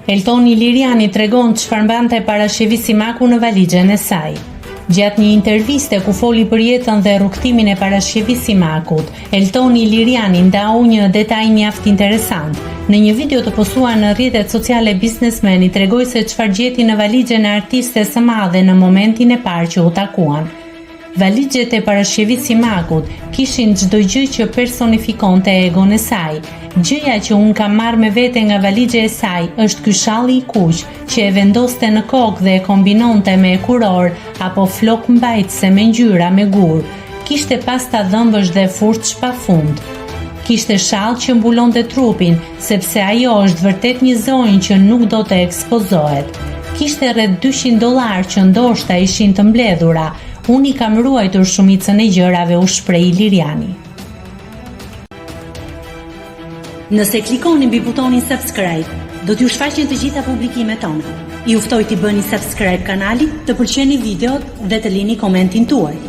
Eltoni Liriani tregon çfarë mbante parashjevi Simaku në valixhen e saj. Gjatë një interviste ku foli për jetën dhe rrugtimin e parashjevi Simakut, Eltoni Liriani ndau një detaj mjaft interesant. Në një video të postuar në rrjetet sociale, biznesmeni tregoi se çfarë gjeti në valixhen e artistes së madhe në momentin e parë që u takuan. Valixhet e parashjevit Simakut kishin çdo gjë që personifikonte egon e saj. Gjëja që unë kam marrë me vete nga valixhe e saj është ky shalli i kuq që e vendoste në kokë dhe e kombinonte me kuror apo flok mbajtëse me ngjyra me gur. Kishte pasta dhëmbësh dhe furçë pafund. Kishte shall që mbulonte trupin, sepse ajo është vërtet një zonjë që nuk do të ekspozohet. Kishte rreth $200 që ndoshta ishin të mbledhura. Unë i kam ruajtur shumicën e gjërave, u shpreh Liriani. Nëse klikoni mbi butonin subscribe, do t'ju shfaqen të gjitha publikimet tona. Ju ftoj t'i bëni subscribe kanalit, të pëlqeni videot dhe të lini komentin tuaj.